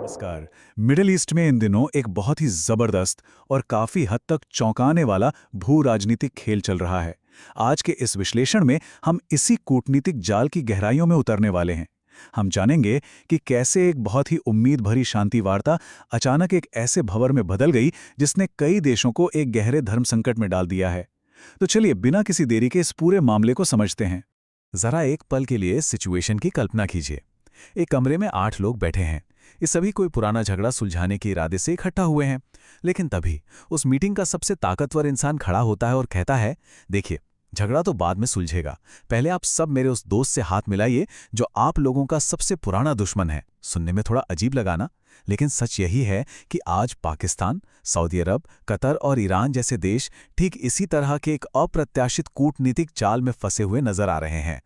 नमस्कार। Middle east में इन दिनों एक बहुत ही जबरदस्त और काफी हद तक चौंकाने वाला भू राजनीतिक खेल चल रहा है। आज के इस विश्लेषण में हम इसी कूटनीतिक जाल की गहराइयों में उतरने वाले हैं। हम जानेंगे कि कैसे एक बहुत ही उम्मीद भरी शांति वार्ता अचानक एक ऐसे भंवर में बदल गई जिसने कई देशों को एक गहरे धर्म संकट में डाल दिया है। तो चलिए बिना किसी देरी के इस पूरे मामले को समझते हैं। जरा एक पल के लिए सिचुएशन की कल्पना कीजिए। एक कमरे में 8 लोग बैठे हैं। ये सभी कोई पुराना झगड़ा सुलझाने के इरादे से इकट्ठा हुए हैं। लेकिन तभी उस मीटिंग का सबसे ताकतवर इंसान खड़ा होता है और कहता है, देखिए, झगड़ा तो बाद में सुलझेगा, पहले आप सब मेरे उस दोस्त से हाथ मिलाइए जो आप लोगों का सबसे पुराना दुश्मन है। सुनने में थोड़ा अजीब लगा ना, लेकिन सच यही है कि आज पाकिस्तान, सऊदी अरब, कतर और ईरान जैसे देश ठीक इसी तरह के एक अप्रत्याशित कूटनीतिक जाल में फंसे हुए नजर आ रहे हैं।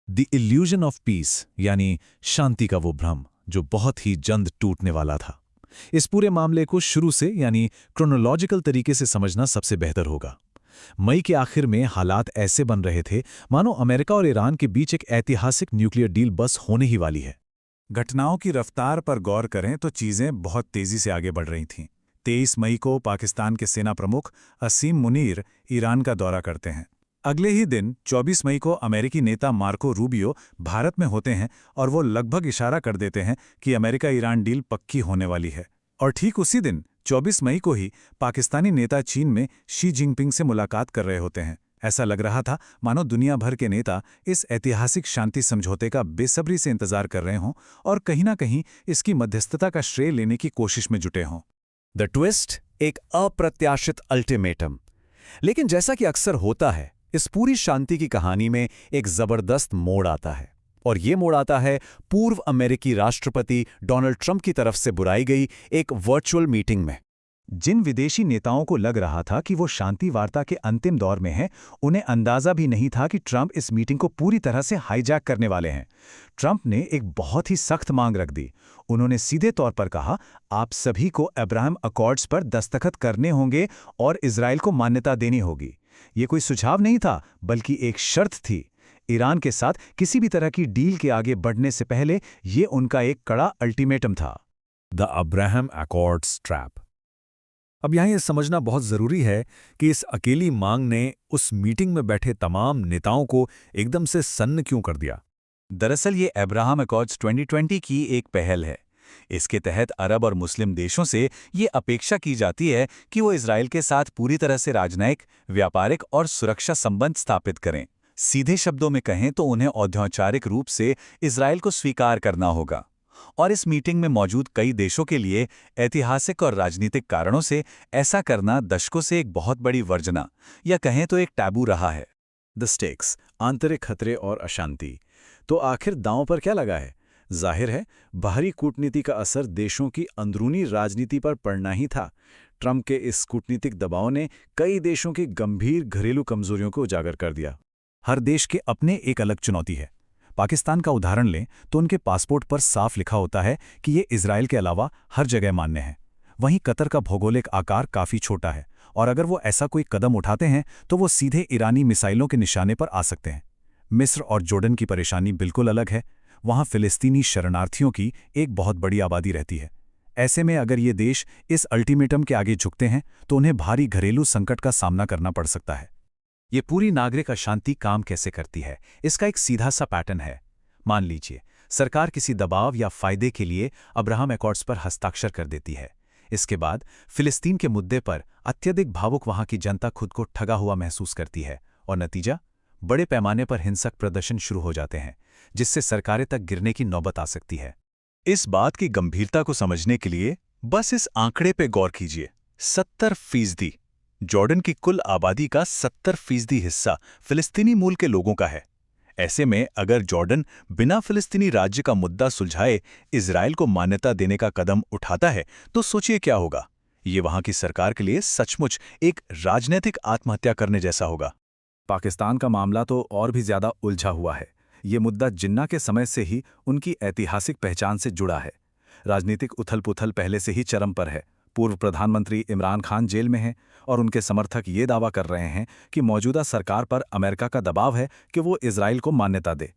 द इल्यूजन ऑफ पीस, यानी शांति का वो भ्रम जो बहुत ही जल्द टूटने वाला था। इस पूरे मामले को शुरू से यानी क्रोनोलॉजिकल तरीके से समझना सबसे बेहतर होगा। मई के आखिर में हालात ऐसे बन रहे थे मानो अमेरिका और ईरान के बीच एक ऐतिहासिक न्यूक्लियर डील बस होने ही वाली है। घटनाओं की रफ्तार पर गौर करें तो चीजें बहुत तेजी से आगे बढ़ रही थीं। 23 मई को पाकिस्तान के सेना प्रमुख असीम मुनीर ईरान का दौरा करते हैं। अगले ही दिन 24 मई को अमेरिकी नेता मार्को रूबियो भारत में होते हैं और वो लगभग इशारा कर देते हैं कि अमेरिका ईरान डील पक्की होने वाली है। और ठीक उसी दिन 24 मई को ही पाकिस्तानी नेता चीन में शी जिनपिंग से मुलाकात कर रहे होते हैं। ऐसा लग रहा था मानो दुनिया भर के नेता इस ऐतिहासिक शांति समझौते का बेसब्री से इंतजार कर रहे हों और कहीं ना कहीं इसकी मध्यस्थता का श्रेय लेने की कोशिश में जुटे हों। द ट्विस्ट, एक अप्रत्याशित अल्टीमेटम। लेकिन जैसा कि अक्सर होता है, इस पूरी शांति की कहानी में एक जबरदस्त मोड़ आता है। और ये मोड़ आता है पूर्व अमेरिकी राष्ट्रपति डोनाल्ड ट्रंप की तरफ से बुलाई गई एक वर्चुअल मीटिंग में। जिन विदेशी नेताओं को लग रहा था कि वो शांति वार्ता के अंतिम दौर में हैं, उन्हें अंदाजा भी नहीं था कि ट्रंप इस मीटिंग को पूरी तरह से हाईजैक करने वाले हैं। ट्रंप ने एक बहुत ही सख्त मांग रख दी। उन्होंने सीधे तौर पर कहा, आप सभी को अब्राहम अकॉर्ड्स पर दस्तखत करने होंगे और इजराइल को मान्यता देनी होगी। ये कोई सुझाव नहीं था, बल्कि एक शर्त थी। ईरान के साथ किसी भी तरह की डील के आगे बढ़ने से पहले ये उनका एक कड़ा अल्टीमेटम था। The Abraham accords trap. अब यहाँ ये समझना बहुत ज़रूरी है कि इस अकेली मांग ने उस मीटिंग में बैठे तमाम नेताओं को एकदम से सन्न क्यों कर दिया। दरअसल ये अब्राहम अकॉर्ड्स 2020 की एक पहल है। इसके तहत अरब और मुस्लिम देशों से ये अपेक्षा की जाती है कि वो इजराइल के साथ पूरी तरह से राजनयिक, व्यापारिक और सुरक्षा संबंध स्थापित करें। सीधे शब्दों में कहें तो उन्हें औपचारिक रूप से इजराइल को स्वीकार करना होगा। और इस मीटिंग में मौजूद कई देशों के लिए ऐतिहासिक और राजनीतिक कारणों से ऐसा करना दशकों से एक बहुत बड़ी वर्जना या कहें तो एक टैबू रहा है। द स्टेक्स, आंतरिक खतरे और अशांति। तो आखिर दांव पर क्या लगा है? जाहिर है, बाहरी कूटनीति का असर देशों की अंदरूनी राजनीति पर पड़ना ही था। ट्रंप के इस कूटनीतिक दबाव ने कई देशों की गंभीर घरेलू कमजोरियों को उजागर कर दिया। हर देश के अपने एक अलग चुनौती है। पाकिस्तान का उदाहरण लें तो उनके पासपोर्ट पर साफ लिखा होता है कि ये इजराइल के अलावा हर जगह मान्य है। वहीं कतर का भौगोलिक आकार काफ़ी छोटा है और अगर वो ऐसा कोई कदम उठाते हैं तो वो सीधे ईरानी मिसाइलों के निशाने पर आ सकते हैं। मिस्र और जॉर्डन की परेशानी बिल्कुल अलग है। वहाँ फिलिस्तीनी शरणार्थियों की एक बहुत बड़ी आबादी रहती है। ऐसे में अगर ये देश इस अल्टीमेटम के आगे झुकते हैं तो उन्हें भारी घरेलू संकट का सामना करना पड़ सकता है। ये पूरी नागरिक अशांति काम कैसे करती है, इसका एक सीधा सा पैटर्न है। मान लीजिए सरकार किसी दबाव या फायदे के लिए अब्राहम अकॉर्ड्स पर हस्ताक्षर कर देती है। इसके बाद फिलिस्तीन के मुद्दे पर अत्यधिक भावुक वहाँ की जनता खुद को ठगा हुआ महसूस करती है और नतीजा, बड़े पैमाने पर हिंसक प्रदर्शन शुरू हो जाते हैं, जिससे सरकारें तक गिरने की नौबत आ सकती है। इस बात की गंभीरता को समझने के लिए बस इस आंकड़े पे गौर कीजिए। 70%। जॉर्डन की कुल आबादी का 70% हिस्सा फिलिस्तीनी मूल के लोगों का है। ऐसे में अगर जॉर्डन बिना फिलिस्तीनी राज्य का मुद्दा सुलझाए इजराइल को मान्यता देने का कदम उठाता है तो सोचिए क्या होगा। ये वहां की सरकार के लिए सचमुच एक राजनीतिक आत्महत्या करने जैसा होगा। पाकिस्तान का मामला तो और भी ज्यादा उलझा हुआ है। ये मुद्दा जिन्ना के समय से ही उनकी ऐतिहासिक पहचान से जुड़ा है। राजनीतिक उथल-पुथल पहले से ही चरम पर है। पूर्व प्रधानमंत्री इमरान खान जेल में हैं और उनके समर्थक ये दावा कर रहे हैं कि मौजूदा सरकार पर अमेरिका का दबाव है कि वो इजराइल को मान्यता दे।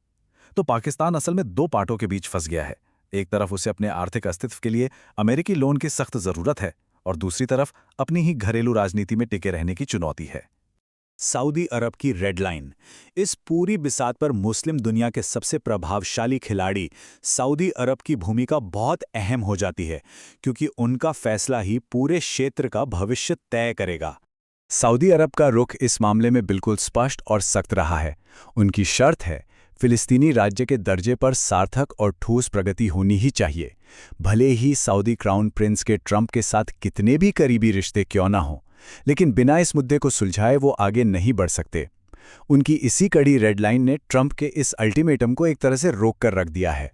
तो पाकिस्तान असल में 2 पार्टों के बीच फंस गया है। एक तरफ उसे अपने आर्थिक अस्तित्व के लिए अमेरिकी लोन की सख्त जरूरत है और दूसरी तरफ अपनी ही घरेलू राजनीति में टिके रहने की चुनौती है। सऊदी अरब की रेड लाइन। इस पूरी बिसात पर मुस्लिम दुनिया के सबसे प्रभावशाली खिलाड़ी सऊदी अरब की भूमिका बहुत अहम हो जाती है, क्योंकि उनका फैसला ही पूरे क्षेत्र का भविष्य तय करेगा। सऊदी अरब का रुख इस मामले में बिल्कुल स्पष्ट और सख्त रहा है। उनकी शर्त है, फिलिस्तीनी राज्य के दर्जे पर सार्थक और ठोस प्रगति होनी ही चाहिए, भले ही सऊदी क्राउन प्रिंस के ट्रंप के साथ कितने भी करीबी रिश्ते क्यों ना हों। लेकिन बिना इस मुद्दे को सुलझाए वो आगे नहीं बढ़ सकते। उनकी इसी कड़ी रेड लाइन ने ट्रंप के इस अल्टीमेटम को एक तरह से रोक कर रख दिया है।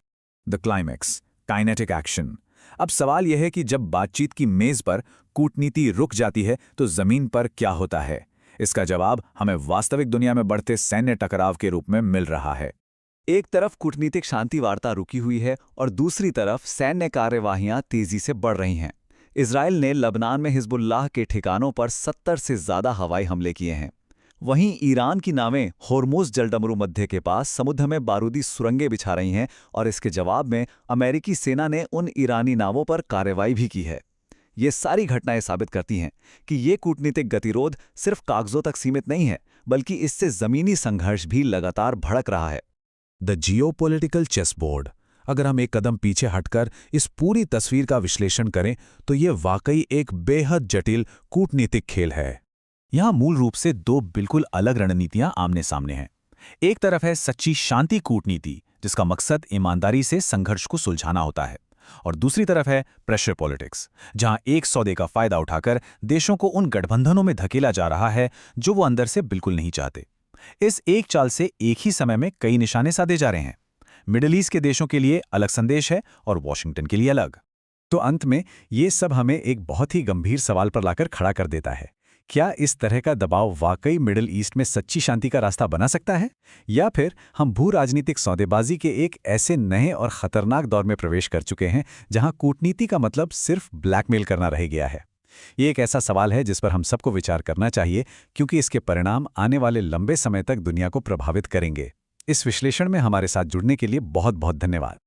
The climax, kinetic action. अब सवाल यह है कि जब बातचीत की मेज पर कूटनीति रुक जाती है तो जमीन पर क्या होता है? इसका जवाब हमें वास्तविक दुनिया में बढ़ते सैन्य टकराव के रूप में मिल रहा है। एक तरफ कूटनीतिक शांति वार्ता रुकी हुई है और दूसरी तरफ सैन्य कार्यवाहियां तेजी से बढ़ रही हैं। इजराइल ने लबनान में हिजबुल्लाह के ठिकानों पर 70 से ज्यादा हवाई हमले किए हैं। वहीं ईरान की नावें होर्मुज जलडमरू मध्य के पास समुद्र में बारूदी सुरंगें बिछा रही हैं और इसके जवाब में अमेरिकी सेना ने उन ईरानी नावों पर कार्रवाई भी की है। ये सारी घटनाएं साबित करती हैं कि ये कूटनीतिक गतिरोध सिर्फ कागजों तक सीमित नहीं है, बल्कि इससे जमीनी संघर्ष भी लगातार भड़क रहा है। The geopolitical chessboard. अगर हम एक कदम पीछे हटकर इस पूरी तस्वीर का विश्लेषण करें तो ये वाकई एक बेहद जटिल कूटनीतिक खेल है। यहाँ मूल रूप से दो बिल्कुल अलग रणनीतियां आमने सामने हैं। एक तरफ है सच्ची शांति कूटनीति, जिसका मकसद ईमानदारी से संघर्ष को सुलझाना होता है, और दूसरी तरफ है प्रेशर पॉलिटिक्स, जहां एक सौदे का फायदा उठाकर देशों को उन गठबंधनों में धकेला जा रहा है जो वो अंदर से बिल्कुल नहीं चाहते। इस एक चाल से एक ही समय में कई निशाने साधे जा रहे हैं। मिडिल ईस्ट के देशों के लिए अलग संदेश है और वॉशिंगटन के लिए अलग। तो अंत में ये सब हमें एक बहुत ही गंभीर सवाल पर लाकर खड़ा कर देता है। क्या इस तरह का दबाव वाकई मिडिल ईस्ट में सच्ची शांति का रास्ता बना सकता है, या फिर हम भू राजनीतिक सौदेबाजी के एक ऐसे नए और खतरनाक दौर में प्रवेश कर चुके हैं जहां कूटनीति का मतलब सिर्फ ब्लैकमेल करना रह गया है? ये एक ऐसा सवाल है जिस पर हम सबको विचार करना चाहिए, क्योंकि इसके परिणाम आने वाले लंबे समय तक दुनिया को प्रभावित करेंगे। इस विश्लेषण में हमारे साथ जुड़ने के लिए बहुत बहुत धन्यवाद।